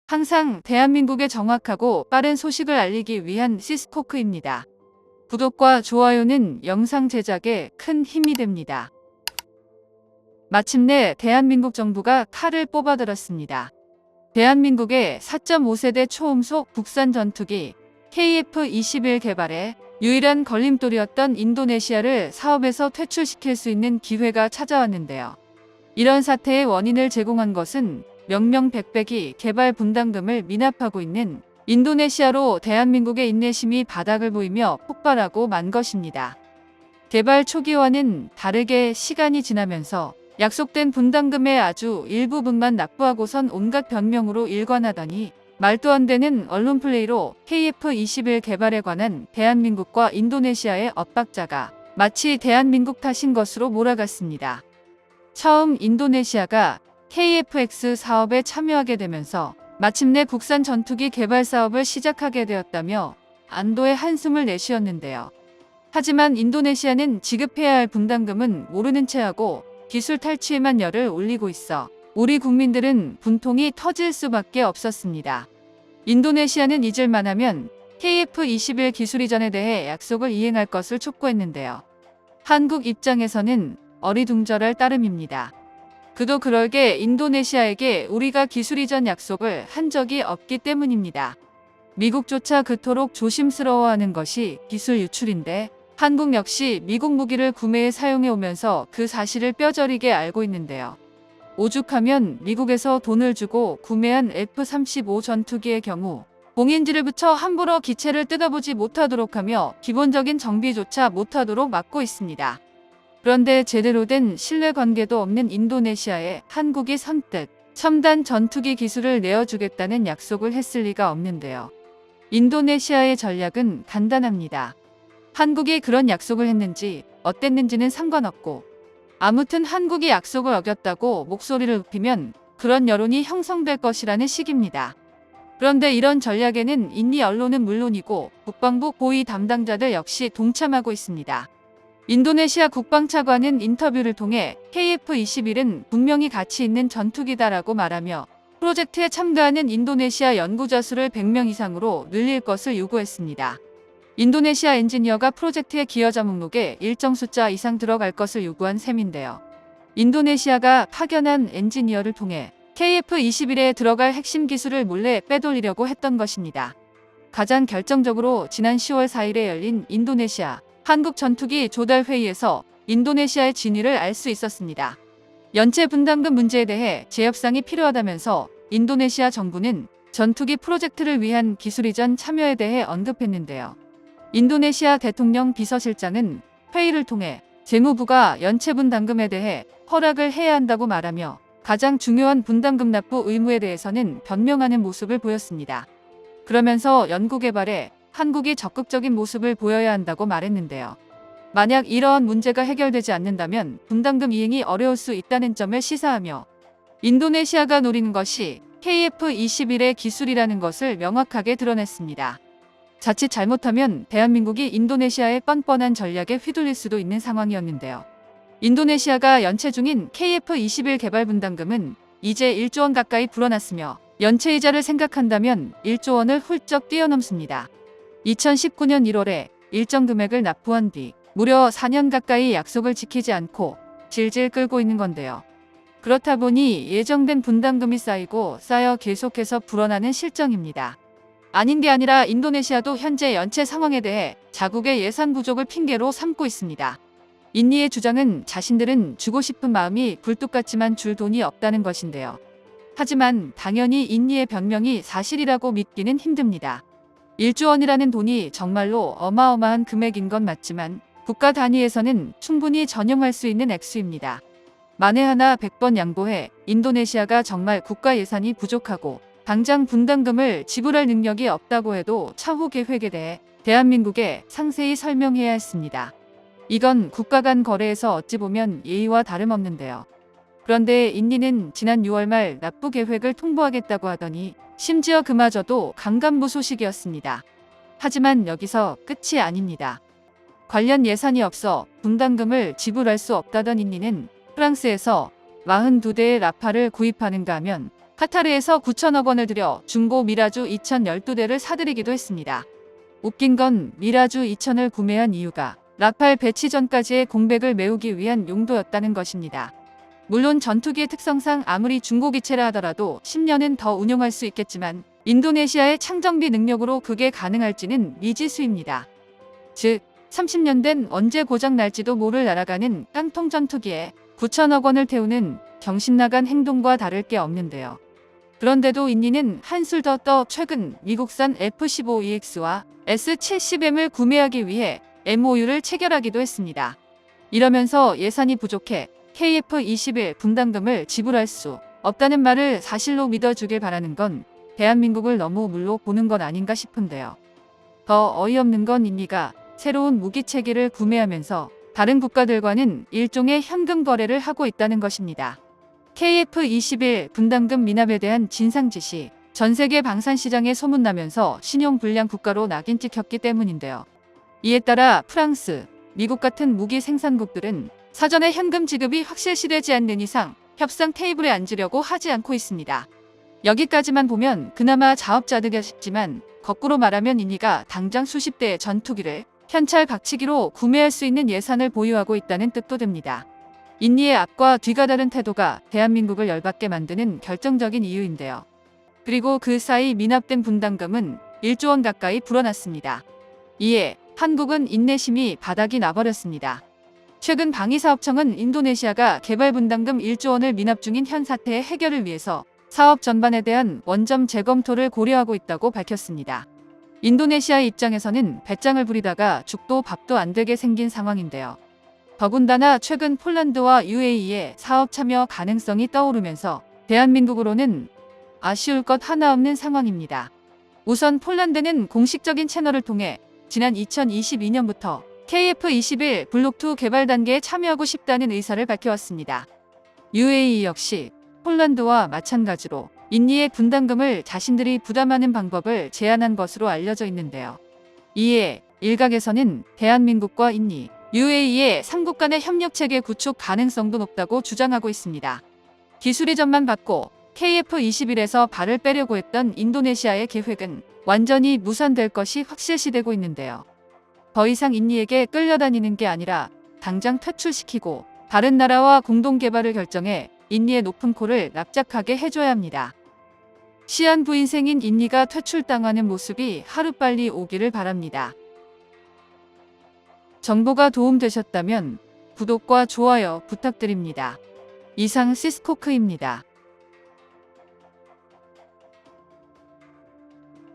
항상 대한민국에 정확하고 빠른 소식을 알리기 위한 시스코크입니다. 구독과 좋아요는 영상 제작에 큰 힘이 됩니다. 마침내 대한민국 정부가 칼을 뽑아들었습니다. 대한민국의 4.5세대 초음속 국산 전투기 KF-21 개발에 유일한 걸림돌이었던 인도네시아를 사업에서 퇴출시킬 수 있는 기회가 찾아왔는데요. 이런 사태의 원인을 제공한 것은 명명백백이 개발 분담금을 미납하고 있는 인도네시아로 대한민국의 인내심이 바닥을 보이며 폭발하고 만 것입니다. 개발 초기와는 다르게 시간이 지나면서 약속된 분담금의 아주 일부분만 납부하고선 온갖 변명으로 일관하더니 말도 안 되는 언론 플레이로 KF-21 개발에 관한 대한민국과 인도네시아의 엇박자가 마치 대한민국 탓인 것으로 몰아갔습니다. 처음 인도네시아가 KF-X 사업에 참여하게 되면서 마침내 국산 전투기 개발 사업을 시작하게 되었다며 안도의 한숨을 내쉬었는데요. 하지만 인도네시아는 지급해야 할 분담금은 모르는 채하고 기술 탈취에만 열을 올리고 있어 우리 국민들은 분통이 터질 수밖에 없었습니다. 인도네시아는 잊을만 하면 KF-21 기술 이전에 대해 약속을 이행할 것을 촉구했는데요. 한국 입장에서는 어리둥절할 따름입니다. 그도 그럴게 인도네시아에게 우리가 기술 이전 약속을 한 적이 없기 때문입니다. 미국조차 그토록 조심스러워하는 것이 기술 유출인데 한국 역시 미국 무기를 구매해 사용해 오면서 그 사실을 뼈저리게 알고 있는데요. 오죽하면 미국에서 돈을 주고 구매한 F-35 전투기의 경우 봉인지를 붙여 함부로 기체를 뜯어보지 못하도록 하며 기본적인 정비조차 못하도록 막고 있습니다. 그런데 제대로 된 신뢰관계도 없는 인도네시아에 한국이 선뜻 첨단 전투기 기술을 내어주겠다는 약속을 했을 리가 없는데요. 인도네시아의 전략은 간단합니다. 한국이 그런 약속을 했는지 어땠는지는 상관없고 아무튼 한국이 약속을 어겼다고 목소리를 높이면 그런 여론이 형성될 것이라는 식입니다. 그런데 이런 전략에는 인니 언론은 물론이고 국방부 고위 담당자들 역시 동참하고 있습니다. 인도네시아 국방차관은 인터뷰를 통해 KF-21은 분명히 가치 있는 전투기다라고 말하며 프로젝트에 참가하는 인도네시아 연구자 수를 100명 이상으로 늘릴 것을 요구했습니다. 인도네시아 엔지니어가 프로젝트의 기여자 목록에 일정 숫자 이상 들어갈 것을 요구한 셈인데요. 인도네시아가 파견한 엔지니어를 통해 KF-21에 들어갈 핵심 기술을 몰래 빼돌리려고 했던 것입니다. 가장 결정적으로 지난 10월 4일에 열린 인도네시아 한국 전투기 조달 회의에서 인도네시아의 진위를 알 수 있었습니다. 연체 분담금 문제에 대해 재협상이 필요하다면서 인도네시아 정부는 전투기 프로젝트를 위한 기술 이전 참여에 대해 언급했는데요. 인도네시아 대통령 비서실장은 회의를 통해 재무부가 연체 분담금에 대해 허락을 해야 한다고 말하며 가장 중요한 분담금 납부 의무에 대해서는 변명하는 모습을 보였습니다. 그러면서 연구개발에 한국이 적극적인 모습을 보여야 한다고 말했는데요. 만약 이러한 문제가 해결되지 않는다면 분담금 이행이 어려울 수 있다는 점을 시사하며 인도네시아가 노리는 것이 KF-21의 기술이라는 것을 명확하게 드러냈습니다. 자칫 잘못하면 대한민국이 인도네시아의 뻔뻔한 전략에 휘둘릴 수도 있는 상황이었는데요. 인도네시아가 연체 중인 KF-21 개발 분담금은 이제 1조 원 가까이 불어났으며 연체 이자를 생각한다면 1조 원을 훌쩍 뛰어넘습니다. 2019년 1월에 일정 금액을 납부한 뒤 무려 4년 가까이 약속을 지키지 않고 질질 끌고 있는 건데요. 그렇다 보니 예정된 분담금이 쌓이고 쌓여 계속해서 불어나는 실정입니다. 아닌 게 아니라 인도네시아도 현재 연체 상황에 대해 자국의 예산 부족을 핑계로 삼고 있습니다. 인니의 주장은 자신들은 주고 싶은 마음이 굴뚝 같지만 줄 돈이 없다는 것인데요. 하지만 당연히 인니의 변명이 사실이라고 믿기는 힘듭니다. 1조 원이라는 돈이 정말로 어마어마한 금액인 건 맞지만 국가 단위에서는 충분히 전용할 수 있는 액수입니다. 만에 하나 100번 양보해 인도네시아가 정말 국가 예산이 부족하고 당장 분담금을 지불할 능력이 없다고 해도 차후 계획에 대해 대한민국에 상세히 설명해야 했습니다. 이건 국가 간 거래에서 어찌 보면 예의와 다름없는데요. 그런데 인니는 지난 6월 말 납부 계획을 통보하겠다고 하더니 심지어 그마저도 강간무소식이었습니다. 하지만 여기서 끝이 아닙니다. 관련 예산이 없어 분담금을 지불할 수 없다던 인니는 프랑스에서 42대의 라파를 구입하는가 하면 카타르에서 9천억 원을 들여 중고 미라주 2012대를 사들이기도 했습니다. 웃긴 건 미라주 2000을 구매한 이유가 라팔 배치 전까지의 공백을 메우기 위한 용도였다는 것입니다. 물론 전투기의 특성상 아무리 중고기체라 하더라도 10년은 더 운용할 수 있겠지만 인도네시아의 창정비 능력으로 그게 가능할지는 미지수입니다. 즉 30년 된 언제 고장 날지도 모를 날아가는 깡통 전투기에 9천억 원을 태우는 정신나간 행동과 다를 게 없는데요. 그런데도 인니는 한술 더 떠 최근 미국산 F-15EX와 S-70M을 구매하기 위해 MOU를 체결하기도 했습니다. 이러면서 예산이 부족해 KF-21 분담금을 지불할 수 없다는 말을 사실로 믿어주길 바라는 건 대한민국을 너무 물로 보는 건 아닌가 싶은데요. 더 어이없는 건 인니가 새로운 무기체계를 구매하면서 다른 국가들과는 일종의 현금 거래를 하고 있다는 것입니다. KF-21 분담금 미납에 대한 진상짓이 전 세계 방산시장에 소문나면서 신용불량 국가로 낙인 찍혔기 때문인데요. 이에 따라 프랑스, 미국 같은 무기 생산국들은 사전에 현금 지급이 확실시되지 않는 이상 협상 테이블에 앉으려고 하지 않고 있습니다. 여기까지만 보면 그나마 자업자득이야 싶지만 거꾸로 말하면 인니가 당장 수십 대의 전투기를 현찰 박치기로 구매할 수 있는 예산을 보유하고 있다는 뜻도 됩니다. 인니의 앞과 뒤가 다른 태도가 대한민국을 열받게 만드는 결정적인 이유인데요. 그리고 그 사이 미납된 분담금은 1조 원 가까이 불어났습니다. 이에 한국은 인내심이 바닥이 나버렸습니다. 최근 방위사업청은 인도네시아가 개발 분담금 1조 원을 미납 중인 현 사태의 해결을 위해서 사업 전반에 대한 원점 재검토를 고려하고 있다고 밝혔습니다. 인도네시아 입장에서는 배짱을 부리다가 죽도 밥도 안 되게 생긴 상황인데요. 더군다나 최근 폴란드와 UAE의 사업 참여 가능성이 떠오르면서 대한민국으로는 아쉬울 것 하나 없는 상황입니다. 우선 폴란드는 공식적인 채널을 통해 지난 2022년부터 KF-21 블록2 개발 단계에 참여하고 싶다는 의사를 밝혀왔습니다. UAE 역시 폴란드와 마찬가지로 인니의 분담금을 자신들이 부담하는 방법을 제안한 것으로 알려져 있는데요. 이에 일각에서는 대한민국과 인니, UAE의 삼국 간의 협력체계 구축 가능성도 높다고 주장하고 있습니다. 기술 이전만 받고 KF-21에서 발을 빼려고 했던 인도네시아의 계획은 완전히 무산될 것이 확실시되고 있는데요. 더 이상 인니에게 끌려다니는 게 아니라 당장 퇴출시키고 다른 나라와 공동개발을 결정해 인니의 높은 코를 납작하게 해줘야 합니다. 시한부 인생인 인니가 퇴출당하는 모습이 하루빨리 오기를 바랍니다. 정보가 도움되셨다면 구독과 좋아요 부탁드립니다. 이상 시스코크입니다.